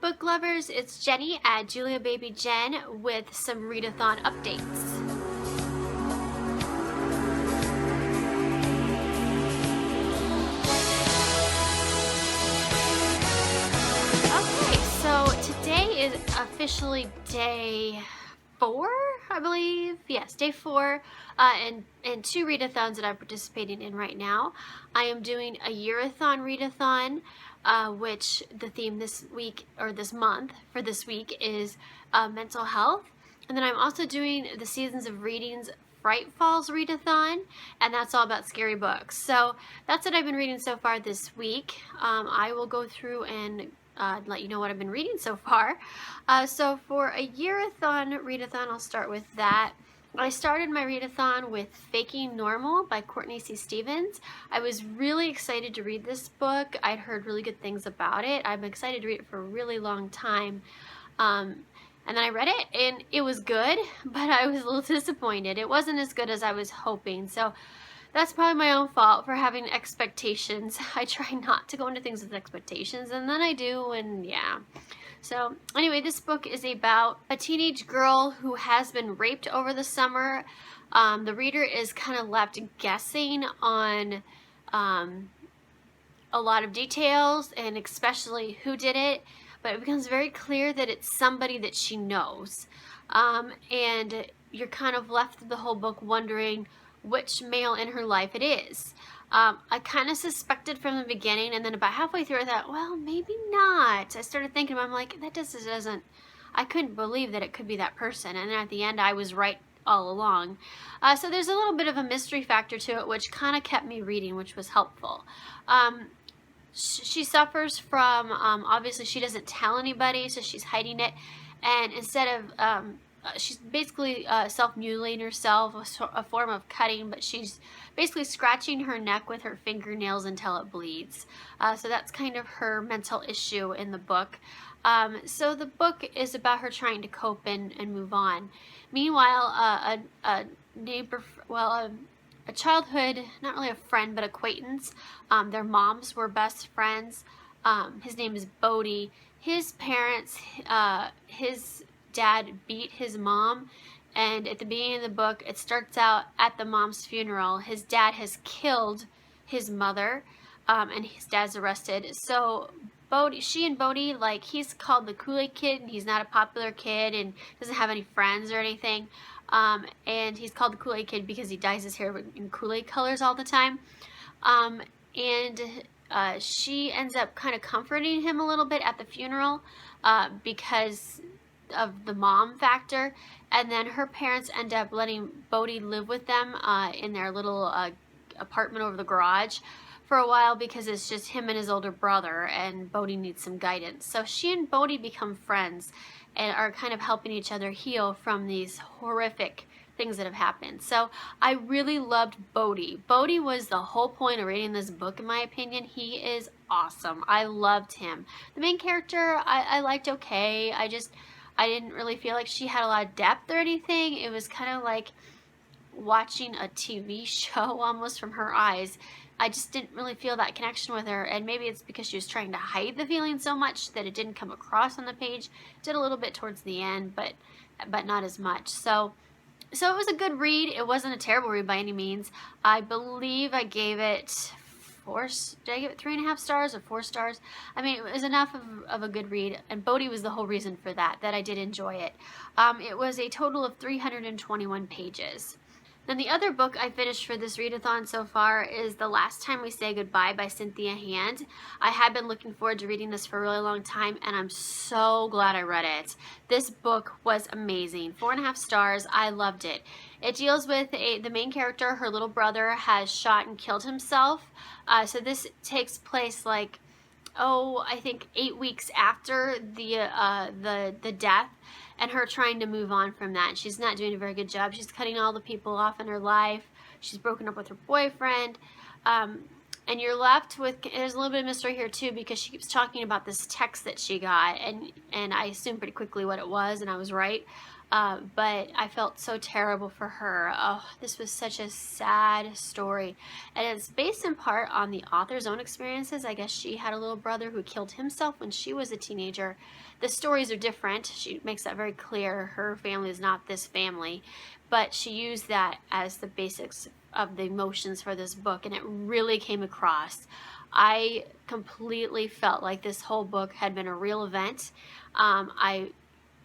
book lovers, it's Jenny at Julia Baby Jen with some Readathon updates. Okay, so today is officially day 4, I believe. Yes, day 4, and 2 readathons that I'm participating in right now. I am doing a yearathon readathon, which the theme this week, or this month for this week, is mental health. And then I'm also doing the Seasons of Readings Fright Falls readathon, and that's all about scary books. So that's what I've been reading so far this week. I will go through and let you know what I've been reading so far. So for a yearathon readathon, I'll start with that. I started my readathon with Faking Normal by Courtney C. Stevens. I was really excited to read this book. I'd heard really good things about it. I've been excited to read it for a really long time. And then I read it and it was good, but I was a little disappointed. It wasn't as good as I was hoping. So that's probably my own fault for having expectations. I try not to go into things with expectations, and then I do, and yeah. So anyway, this book is about a teenage girl who has been raped over the summer. The reader is kind of left guessing on a lot of details, and especially who did it, but it becomes very clear that it's somebody that she knows. And you're kind of left the whole book wondering which male in her life it is. I kind of suspected from the beginning, and then about halfway through I thought, well, maybe not. I started thinking, I'm like, that just doesn't, I couldn't believe that it could be that person. And then at the end I was right all along. So there's a little bit of a mystery factor to it, which kind of kept me reading, which was helpful. She suffers from, obviously she doesn't tell anybody, so she's hiding it, and instead of, she's basically self-mutilating herself, a form of cutting, but she's basically scratching her neck with her fingernails until it bleeds. So that's kind of her mental issue in the book. So the book is about her trying to cope and move on. Meanwhile, a neighbor, well, a childhood, not really a friend, but acquaintance, their moms were best friends. His name is Bodhi. His parents, his dad beat his mom, and at the beginning of the book it starts out at the mom's funeral. His dad has killed his mother, and his dad's arrested. So she and Bodhi, like, he's called the Kool-Aid Kid, and he's not a popular kid and doesn't have any friends or anything, and he's called the Kool-Aid Kid because he dyes his hair in Kool-Aid colors all the time. She ends up kind of comforting him a little bit at the funeral, because of the mom factor, and then her parents end up letting Bodhi live with them in their little apartment over the garage for a while, because it's just him and his older brother, and Bodhi needs some guidance. So she and Bodhi become friends and are kind of helping each other heal from these horrific things that have happened. So I really loved Bodhi. Bodhi was the whole point of reading this book, in my opinion. He is awesome. I loved him. The main character I liked okay. I didn't really feel like she had a lot of depth or anything. It was kind of like watching a TV show almost from her eyes. I just didn't really feel that connection with her, and maybe it's because she was trying to hide the feeling so much that it didn't come across on the page. Did a little bit towards the end, but not as much. So it was a good read. It wasn't a terrible read by any means. I believe I gave it did I give it 3.5 stars or 4 stars? I mean, it was enough of a good read, and Bodhi was the whole reason for that I did enjoy it. It was a total of 321 pages. Then the other book I finished for this readathon so far is The Last Time We Say Goodbye by Cynthia Hand. I had been looking forward to reading this for a really long time, and I'm so glad I read it. This book was amazing. 4.5 stars. I loved it. It deals with the main character. Her little brother has shot and killed himself. So this takes place like, I think 8 weeks after the death, and her trying to move on from that. She's not doing a very good job. She's cutting all the people off in her life. She's broken up with her boyfriend. And you're left with, there's a little bit of mystery here too, because she keeps talking about this text that she got, and I assumed pretty quickly what it was, and I was right. but I felt so terrible for her. Oh, this was such a sad story. And it's based in part on the author's own experiences. I guess she had a little brother who killed himself when she was a teenager. The stories are different. She makes that very clear. Her family is not this family. But she used that as the basics of the emotions for this book, and it really came across. I completely felt like this whole book had been a real event. I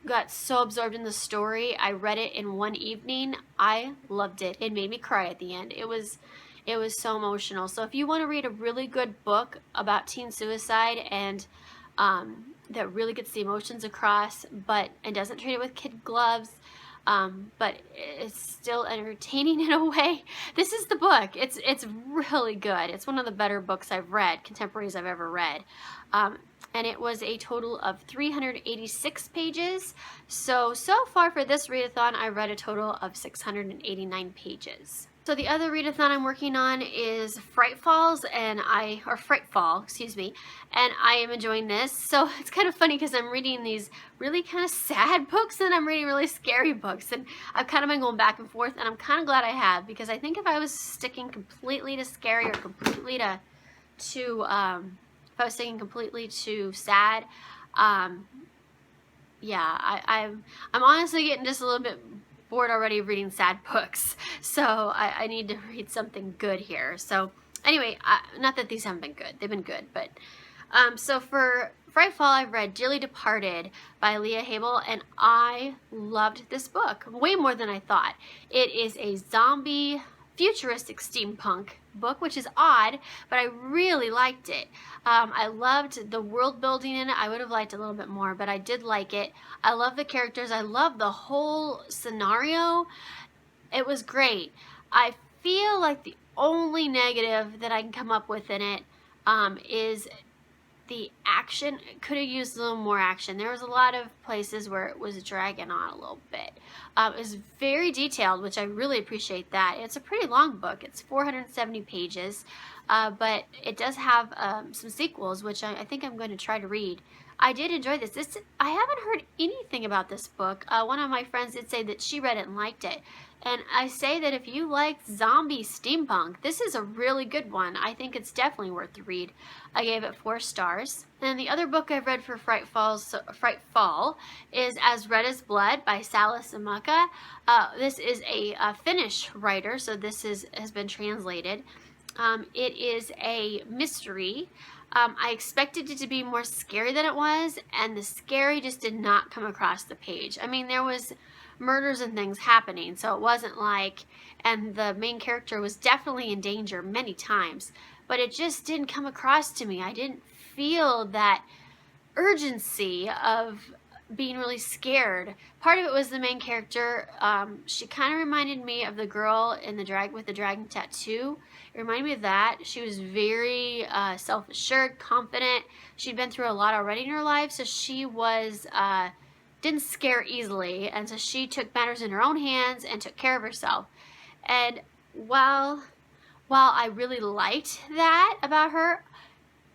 got so absorbed in the story. I read it in one evening. I loved it. It made me cry at the end. It was so emotional. So if you want to read a really good book about teen suicide and that really gets the emotions across, and doesn't treat it with kid gloves, but it's still entertaining in a way, this is the book. It's really good. It's one of the better books I've read, contemporaries I've ever read. And it was a total of 386 pages. So far for this readathon, I read a total of 689 pages. So the other readathon I'm working on is Frightfall, and I am enjoying this. So it's kind of funny because I'm reading these really kind of sad books and I'm reading really scary books, and I've kind of been going back and forth, and I'm kind of glad I have, because I think if I was sticking completely to scary or completely to if I was sticking completely to sad, yeah, I'm honestly getting just a little bit bored already of reading sad books, so I need to read something good here. So anyway, not that these haven't been good, they've been good, but so for Frightfall, I've read Dearly Departed by Leah Habel, and I loved this book way more than I thought. It is a zombie futuristic steampunk book, which is odd, but I really liked it. I loved the world building in it. I would have liked a little bit more, but I did like it. I love the characters. I love the whole scenario. It was great. I feel like the only negative that I can come up with in it is the action. Could have used a little more action. There was a lot of places where it was dragging on a little bit. It was very detailed, which I really appreciate that. It's a pretty long book. It's 470 pages, but it does have some sequels, which I think I'm going to try to read. I did enjoy this. I haven't heard anything about this book. One of my friends did say that she read it and liked it. And I say that if you like zombie steampunk, this is a really good one. I think it's definitely worth the read. I gave it 4 stars. And the other book I've read for Frightfall is As Red as Blood by Salis Amaka. This is a Finnish writer, so this has been translated. It is a mystery. I expected it to be more scary than it was, and the scary just did not come across the page. I mean, there was murders and things happening, so it wasn't like, and the main character was definitely in danger many times, but it just didn't come across to me. I didn't feel that urgency of being really scared. Part of it was the main character. She kind of reminded me of the girl in with the dragon tattoo. It reminded me of that. She was very self-assured, confident. She'd been through a lot already in her life, so she was didn't scare easily, and so she took matters in her own hands and took care of herself. And while I really liked that about her,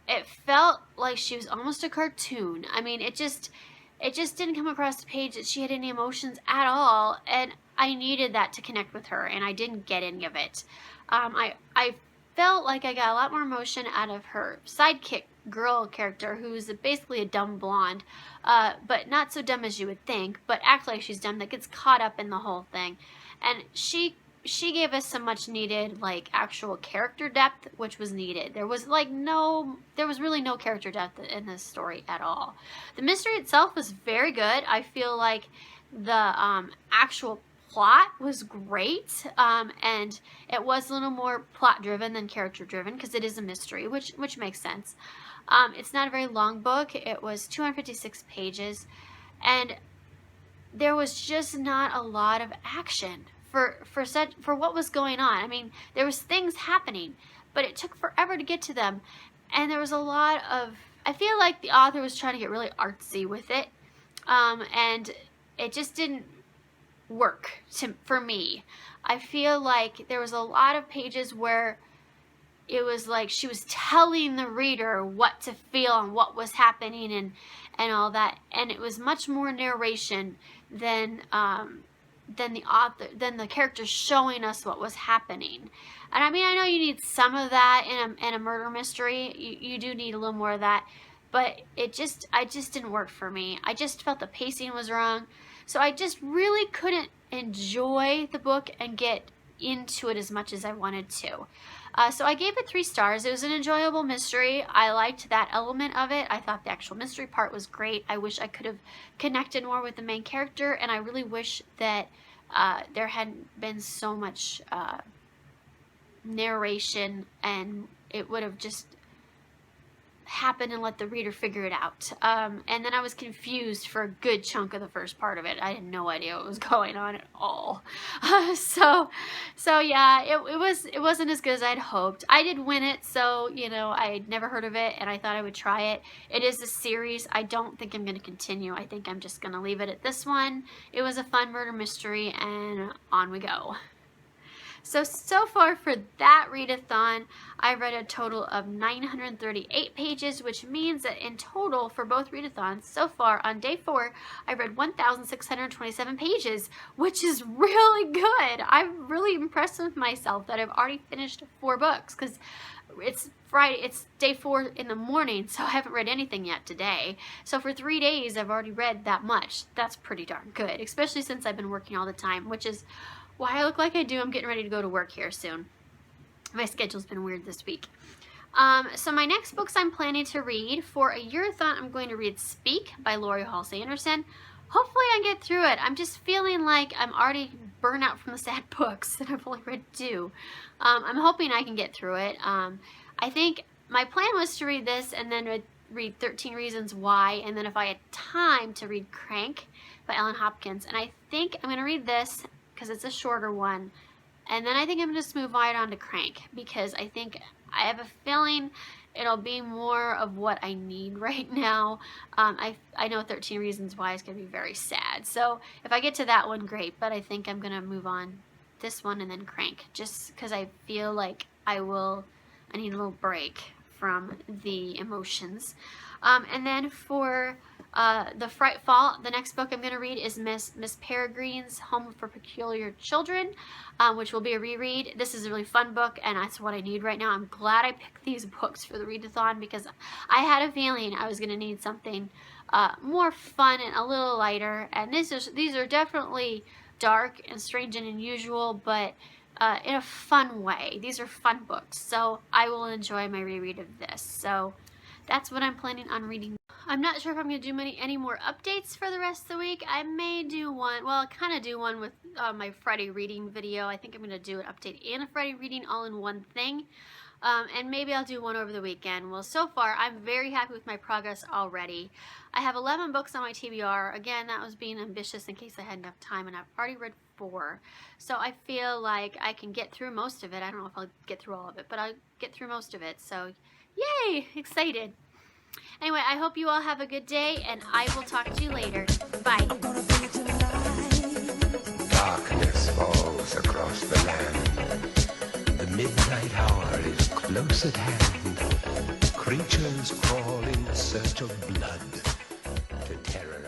it felt like she was almost a cartoon. I mean, it just didn't come across the page that she had any emotions at all, and I needed that to connect with her, and I didn't get any of it. I felt like I got a lot more emotion out of her sidekick girl character, who's basically a dumb blonde, but not so dumb as you would think, but act like she's dumb, that gets caught up in the whole thing. And she gave us some much needed, like, actual character depth, which was needed. There was really no character depth in this story at all. The mystery itself was very good. I feel like the actual plot was great, and it was a little more plot driven than character driven, because it is a mystery, which makes sense. It's not a very long book. It was 256 pages, and there was just not a lot of action for what was going on. I mean, there was things happening, but it took forever to get to them, and there was a lot of, I feel like the author was trying to get really artsy with it, and it just didn't work for me. I feel like there was a lot of pages where it was like she was telling the reader what to feel and what was happening and all that. And it was much more narration than the author, than the characters showing us what was happening. And I mean, I know you need some of that in a murder mystery. You do need a little more of that, but I just didn't work for me. I just felt the pacing was wrong. So I just really couldn't enjoy the book and get into it as much as I wanted to. So I gave it 3 stars. It was an enjoyable mystery. I liked that element of it. I thought the actual mystery part was great. I wish I could have connected more with the main character, and I really wish that there hadn't been so much narration, and it would have just happened and let the reader figure it out. And then I was confused for a good chunk of the first part of it. I had no idea what was going on at all. So yeah, it wasn't as good as I'd hoped. I did win it, so you know, I'd never heard of it and I thought I would try it. It is a series. I don't think I'm going to continue. I think I'm just going to leave it at this one. It was a fun murder mystery, and on we go. So far for that readathon, I read a total of 938 pages, which means that in total for both readathons so far on day 4, I read 1,627 pages, which is really good. I'm really impressed with myself that I've already finished 4 books, because it's Friday, it's day 4 in the morning, so I haven't read anything yet today. So for 3 days, I've already read that much. That's pretty darn good, especially since I've been working all the time, which is why I look like I do. I'm getting ready to go to work here soon. My schedule's been weird this week. So my next books I'm planning to read for AYearathon, I'm going to read Speak by Lori Hall Sanderson. Hopefully I get through it. I'm just feeling like I'm already burnt out from the sad books and I've only read 2. I'm hoping I can get through it. I think my plan was to read this and then read 13 Reasons Why, and then if I had time to read Crank by Ellen Hopkins. And I think I'm going to read this because it's a shorter one, and then I think I'm going to just move right on to Crank, because I think I have a feeling it'll be more of what I need right now. I know 13 Reasons Why is going to be very sad, so if I get to that one, great, but I think I'm going to move on this one and then Crank, just because I feel like I need a little break from the emotions. And then for the fall, the next book I'm going to read is Miss Peregrine's Home for Peculiar Children, which will be a reread. This is a really fun book, and that's what I need right now. I'm glad I picked these books for the readathon, because I had a feeling I was going to need something more fun and a little lighter. And these are definitely dark and strange and unusual, but in a fun way. These are fun books, so I will enjoy my reread of this. So that's what I'm planning on reading. I'm not sure if I'm going to do any more updates for the rest of the week. I may do one, well, I kind of do one with my Friday reading video. I think I'm going to do an update and a Friday reading all in one thing. And maybe I'll do one over the weekend. Well, so far, I'm very happy with my progress already. I have 11 books on my TBR. Again, that was being ambitious in case I had enough time, and I've already read 4. So I feel like I can get through most of it. I don't know if I'll get through all of it, but I'll get through most of it. So, yay! Excited. Anyway, I hope you all have a good day, and I will talk to you later. Bye. Darkness falls across the land. The midnight hour is close at hand. Creatures crawl in search of blood to terrorize.